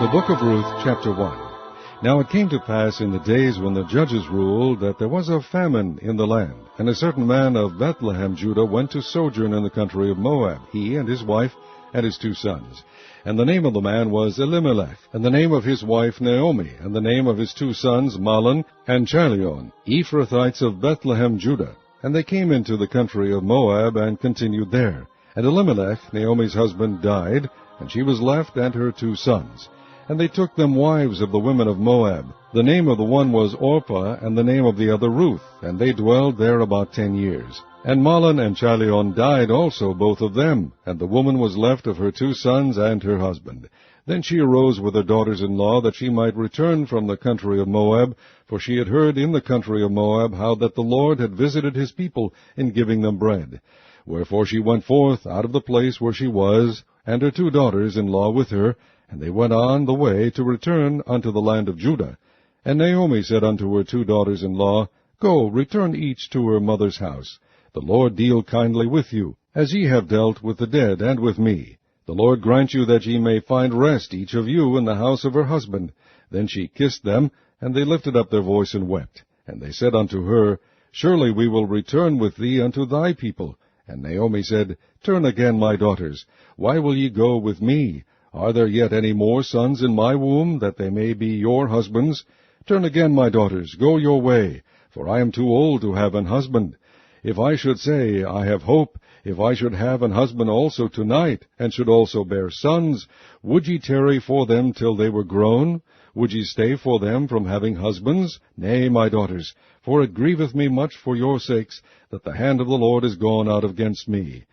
The book of Ruth, chapter 1. Now it came to pass in the days when the judges ruled that there was a famine in the land, and a certain man of Bethlehem, Judah, went to sojourn in the country of Moab, he and his wife and his 2 sons. And the name of the man was Elimelech, and the name of his wife Naomi, and the name of his 2 sons Mahlon and Chilion, Ephrathites of Bethlehem, Judah. And they came into the country of Moab and continued there. And Elimelech, Naomi's husband, died, and she was left and her 2 sons. And they took them wives of the women of Moab. The name of the one was Orpah, and the name of the other Ruth, and they dwelled there about 10 years. And Mahlon and Chilion died also, both of them, and the woman was left of her 2 sons and her husband. Then she arose with her daughters-in-law, that she might return from the country of Moab, for she had heard in the country of Moab how that the Lord had visited his people in giving them bread. Wherefore she went forth out of the place where she was, and her 2 daughters-in-law with her, and they went on the way to return unto the land of Judah. And Naomi said unto her 2 daughters-in-law, Go, return each to her mother's house. The Lord deal kindly with you, as ye have dealt with the dead and with me. The Lord grant you that ye may find rest, each of you, in the house of her husband. Then she kissed them, and they lifted up their voice and wept. And they said unto her, Surely we will return with thee unto thy people. And Naomi said, Turn again, my daughters. Why will ye go with me? Are there yet any more sons in my womb, that they may be your husbands? Turn again, my daughters, go your way, for I am too old to have an husband. If I should say, I have hope, if I should have an husband also tonight, and should also bear sons, would ye tarry for them till they were grown? Would ye stay for them from having husbands? Nay, my daughters, for it grieveth me much for your sakes, that the hand of the Lord is gone out against me.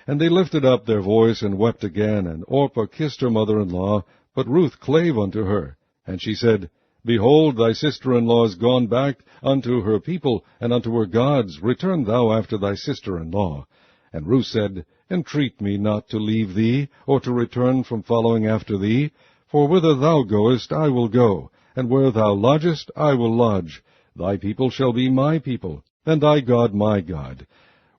And they lifted up their voice and wept again, and Orpah kissed her mother-in-law, but Ruth clave unto her. And she said, Behold, thy sister-in-law is gone back unto her people, and unto her gods. Return thou after thy sister-in-law. And Ruth said, Entreat me not to leave thee, or to return from following after thee. For whither thou goest, I will go, and where thou lodgest, I will lodge. Thy people shall be my people, and thy God my God.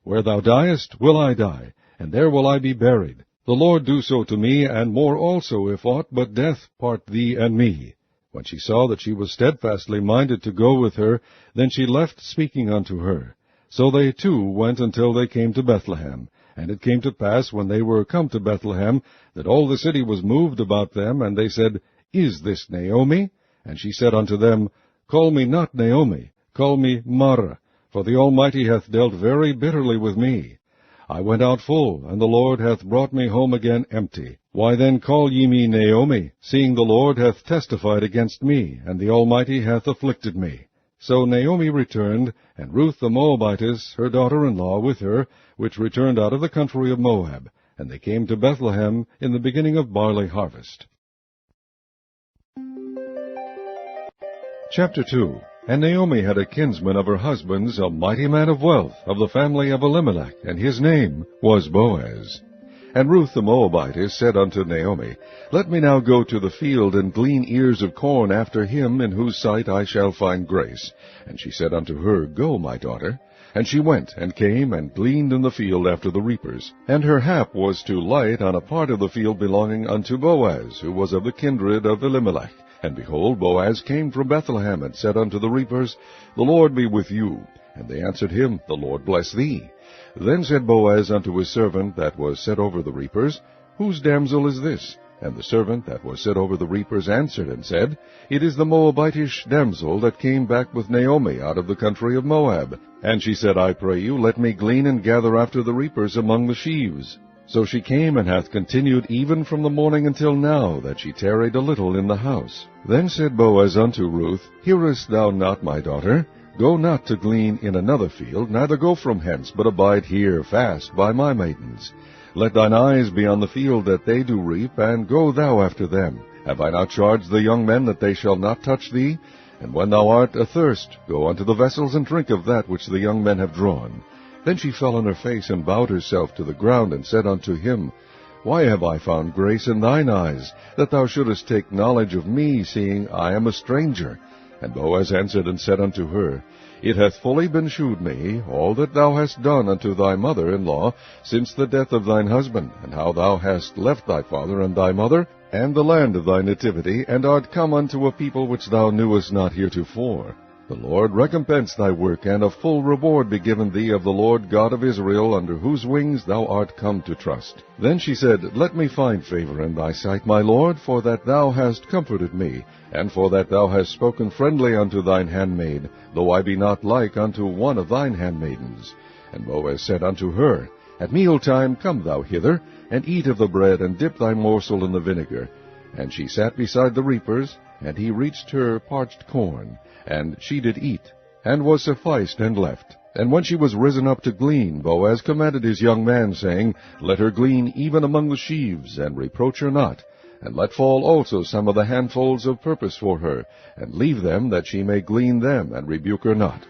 Where thou diest, will I die, and there will I be buried. The Lord do so to me, and more also, if aught but death part thee and me. When she saw that she was steadfastly minded to go with her, then she left speaking unto her. So they 2 went until they came to Bethlehem. And it came to pass, when they were come to Bethlehem, that all the city was moved about them, and they said, Is this Naomi? And she said unto them, Call me not Naomi, call me Mara, for the Almighty hath dealt very bitterly with me. I went out full, and the Lord hath brought me home again empty. Why then call ye me Naomi, seeing the Lord hath testified against me, and the Almighty hath afflicted me? So Naomi returned, and Ruth the Moabitess, her daughter-in-law, with her, which returned out of the country of Moab. And they came to Bethlehem in the beginning of barley harvest. Chapter 2. And Naomi had a kinsman of her husband's, a mighty man of wealth, of the family of Elimelech, and his name was Boaz. And Ruth the Moabitess said unto Naomi, Let me now go to the field, and glean ears of corn after him, in whose sight I shall find grace. And she said unto her, Go, my daughter. And she went, and came, and gleaned in the field after the reapers. And her hap was to light on a part of the field belonging unto Boaz, who was of the kindred of Elimelech. And behold, Boaz came from Bethlehem, and said unto the reapers, The Lord be with you. And they answered him, The Lord bless thee. Then said Boaz unto his servant that was set over the reapers, Whose damsel is this? And the servant that was set over the reapers answered and said, It is the Moabitish damsel that came back with Naomi out of the country of Moab. And she said, I pray you, let me glean and gather after the reapers among the sheaves. So she came, and hath continued even from the morning until now, that she tarried a little in the house. Then said Boaz unto Ruth, Hearest thou not, my daughter? Go not to glean in another field, neither go from hence, but abide here fast by my maidens. Let thine eyes be on the field that they do reap, and go thou after them. Have I not charged the young men that they shall not touch thee? And when thou art athirst, go unto the vessels, and drink of that which the young men have drawn. Then she fell on her face, and bowed herself to the ground, and said unto him, Why have I found grace in thine eyes, that thou shouldest take knowledge of me, seeing I am a stranger? And Boaz answered and said unto her, It hath fully been shewed me, all that thou hast done unto thy mother-in-law, since the death of thine husband, and how thou hast left thy father and thy mother, and the land of thy nativity, and art come unto a people which thou knewest not heretofore. The Lord recompense thy work, and a full reward be given thee of the Lord God of Israel, under whose wings thou art come to trust. Then she said, Let me find favor in thy sight, my Lord, for that thou hast comforted me, and for that thou hast spoken friendly unto thine handmaid, though I be not like unto one of thine handmaidens. And Boaz said unto her, At mealtime come thou hither, and eat of the bread, and dip thy morsel in the vinegar. And she sat beside the reapers, and he reached her parched corn, and she did eat, and was sufficed, and left. And when she was risen up to glean, Boaz commanded his young man, saying, Let her glean even among the sheaves, and reproach her not, and let fall also some of the handfuls of purpose for her, and leave them, that she may glean them, and rebuke her not.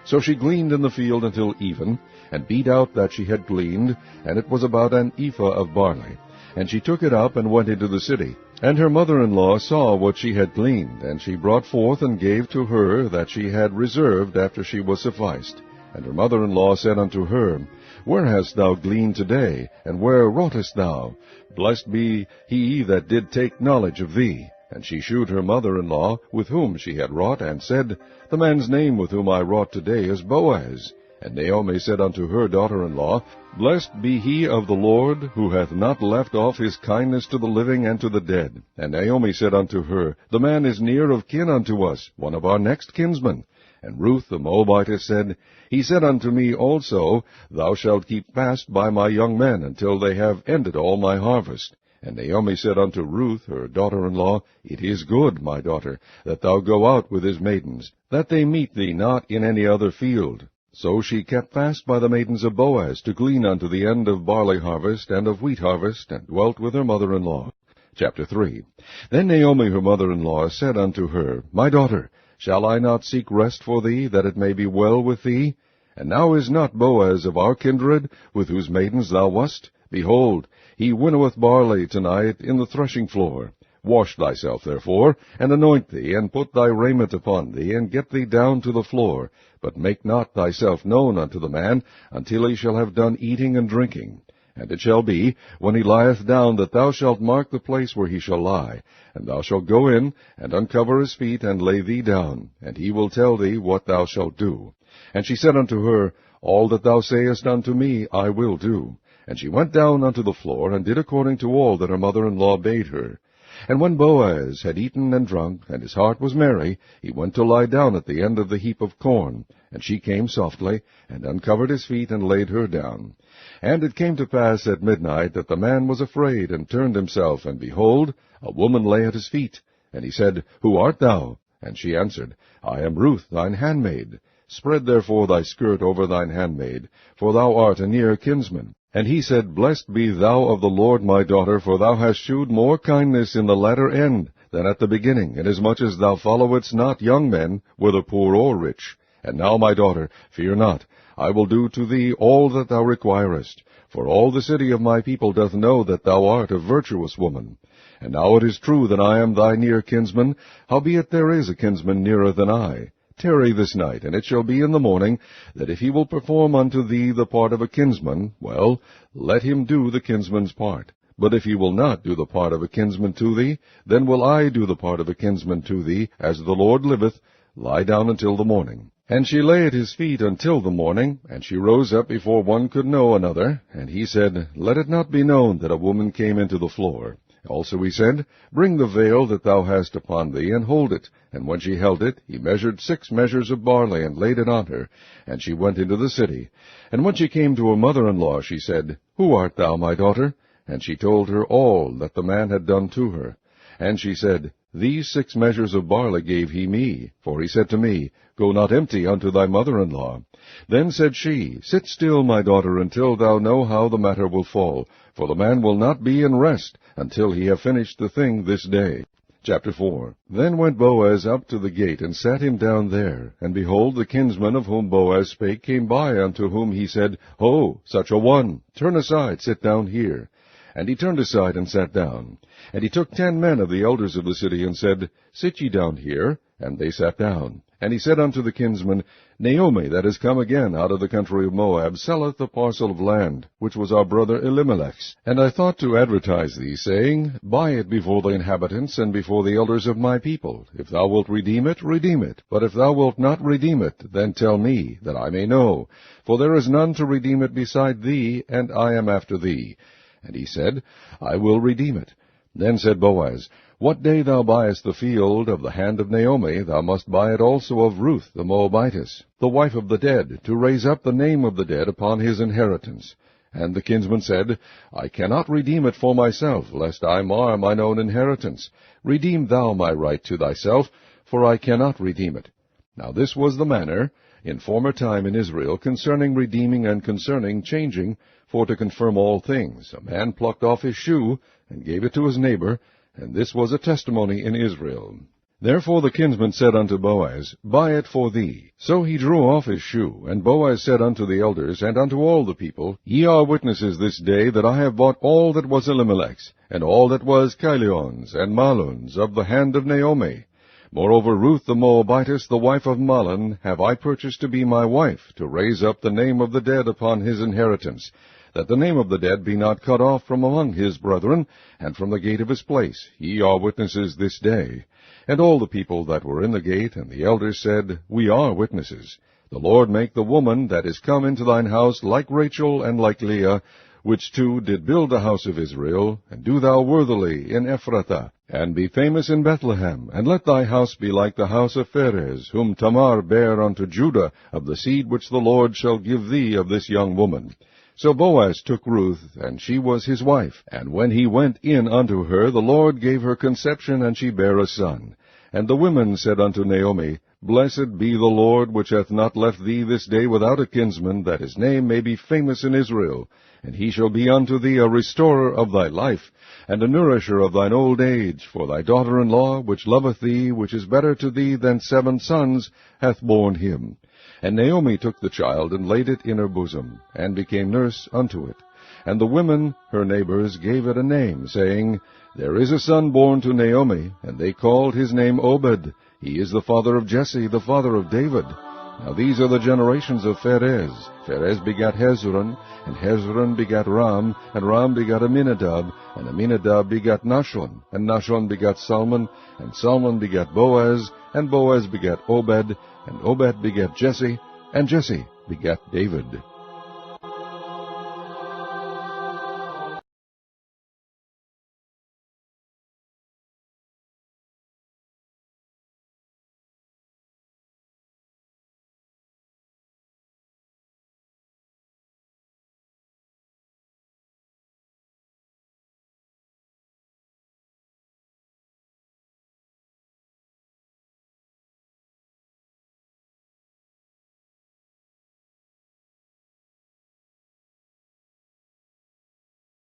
So she gleaned in the field until even, and beat out that she had gleaned, and it was about an ephah of barley. And she took it up, and went into the city. And her mother-in-law saw what she had gleaned, and she brought forth and gave to her that she had reserved after she was sufficed. And her mother-in-law said unto her, Where hast thou gleaned today, and where wroughtest thou? Blessed be he that did take knowledge of thee. And she shewed her mother-in-law with whom she had wrought, and said, The man's name with whom I wrought today is Boaz. And Naomi said unto her daughter-in-law, Blessed be he of the Lord, who hath not left off his kindness to the living and to the dead. And Naomi said unto her, The man is near of kin unto us, one of our next kinsmen. And Ruth the Moabitess said, He said unto me also, Thou shalt keep fast by my young men, until they have ended all my harvest. And Naomi said unto Ruth her daughter-in-law, It is good, my daughter, that thou go out with his maidens, that they meet thee not in any other field. So she kept fast by the maidens of Boaz, to glean unto the end of barley harvest and of wheat harvest, and dwelt with her mother-in-law. Chapter 3. Then Naomi her mother-in-law said unto her, My daughter, shall I not seek rest for thee, that it may be well with thee? And now is not Boaz of our kindred, with whose maidens thou wast? Behold, he winnoweth barley tonight in the threshing floor. Wash thyself, therefore, and anoint thee, and put thy raiment upon thee, and get thee down to the floor. But make not thyself known unto the man, until he shall have done eating and drinking. And it shall be, when he lieth down, that thou shalt mark the place where he shall lie. And thou shalt go in, and uncover his feet, and lay thee down, and he will tell thee what thou shalt do. And she said unto her, All that thou sayest unto me I will do. And she went down unto the floor, and did according to all that her mother-in-law bade her. And when Boaz had eaten and drunk, and his heart was merry, he went to lie down at the end of the heap of corn. And she came softly, and uncovered his feet, and laid her down. And it came to pass at midnight, that the man was afraid, and turned himself, and behold, a woman lay at his feet. And he said, Who art thou? And she answered, I am Ruth, thine handmaid. Spread therefore thy skirt over thine handmaid, for thou art a near kinsman. And he said, Blessed be thou of the Lord, my daughter, for thou hast shewed more kindness in the latter end than at the beginning, inasmuch as thou followedst not young men, whether poor or rich. And now, my daughter, fear not, I will do to thee all that thou requirest. For all the city of my people doth know that thou art a virtuous woman. And now it is true that I am thy near kinsman, howbeit there is a kinsman nearer than I. Tarry this night, and it shall be in the morning, that if he will perform unto thee the part of a kinsman, well, let him do the kinsman's part. But if he will not do the part of a kinsman to thee, then will I do the part of a kinsman to thee, as the Lord liveth. Lie down until the morning. And she lay at his feet until the morning, and she rose up before one could know another. And he said, Let it not be known that a woman came into the floor. Also he said, Bring the veil that thou hast upon thee, and hold it. And when she held it, he measured 6 measures of barley, and laid it on her. And she went into the city. And when she came to her mother-in-law, she said, Who art thou, my daughter? And she told her all that the man had done to her. And she said, These 6 measures of barley gave he me. For he said to me, Go not empty unto thy mother-in-law. Then said she, Sit still, my daughter, until thou know how the matter will fall. For the man will not be in rest, until he have finished the thing this day. Chapter 4. Then went Boaz up to the gate, and sat him down there. And behold, the kinsman of whom Boaz spake came by, unto whom he said, Ho, such a one! Turn aside, sit down here. And he turned aside, and sat down. And he took 10 men of the elders of the city, and said, Sit ye down here. And they sat down. And he said unto the kinsman, Naomi, that is come again out of the country of Moab, selleth a parcel of land, which was our brother Elimelech's. And I thought to advertise thee, saying, Buy it before the inhabitants, and before the elders of my people. If thou wilt redeem it, redeem it. But if thou wilt not redeem it, then tell me, that I may know. For there is none to redeem it beside thee, and I am after thee. And he said, I will redeem it. Then said Boaz, What day thou buyest the field of the hand of Naomi, thou must buy it also of Ruth the Moabitess, the wife of the dead, to raise up the name of the dead upon his inheritance. And the kinsman said, I cannot redeem it for myself, lest I mar mine own inheritance. Redeem thou my right to thyself, for I cannot redeem it. Now this was the manner in former time in Israel concerning redeeming and concerning changing, for to confirm all things. A man plucked off his shoe, and gave it to his neighbor, and this was a testimony in Israel. Therefore the kinsman said unto Boaz, Buy it for thee. So he drew off his shoe, and Boaz said unto the elders, and unto all the people, Ye are witnesses this day that I have bought all that was Elimelech's, and all that was Chilion's and Mahlon's, of the hand of Naomi. Moreover, Ruth the Moabitess, the wife of Mahlon, have I purchased to be my wife, to raise up the name of the dead upon his inheritance, that the name of the dead be not cut off from among his brethren, and from the gate of his place. Ye are witnesses this day. And all the people that were in the gate, and the elders said, We are witnesses. The Lord make the woman that is come into thine house like Rachel and like Leah, which two did build the house of Israel, and do thou worthily in Ephrathah, and be famous in Bethlehem, and let thy house be like the house of Pharez, whom Tamar bare unto Judah, of the seed which the Lord shall give thee of this young woman. So Boaz took Ruth, and she was his wife. And when he went in unto her, the Lord gave her conception, and she bare a son. And the women said unto Naomi, Blessed be the Lord, which hath not left thee this day without a kinsman, that his name may be famous in Israel. And he shall be unto thee a restorer of thy life, and a nourisher of thine old age. For thy daughter-in-law, which loveth thee, which is better to thee than 7 sons, hath borne him. And Naomi took the child, and laid it in her bosom, and became nurse unto it. And the women, her neighbors, gave it a name, saying, There is a son born to Naomi, and they called his name Obed. He is the father of Jesse, the father of David. Now these are the generations of Pharez. Pharez begat Hezron, and Hezron begat Ram, and Ram begat Aminadab, and Aminadab begat Nahshon, and Nahshon begat Salmon, and Salmon begat Boaz, and Boaz begat Obed, and Obed begat Jesse, and Jesse begat David.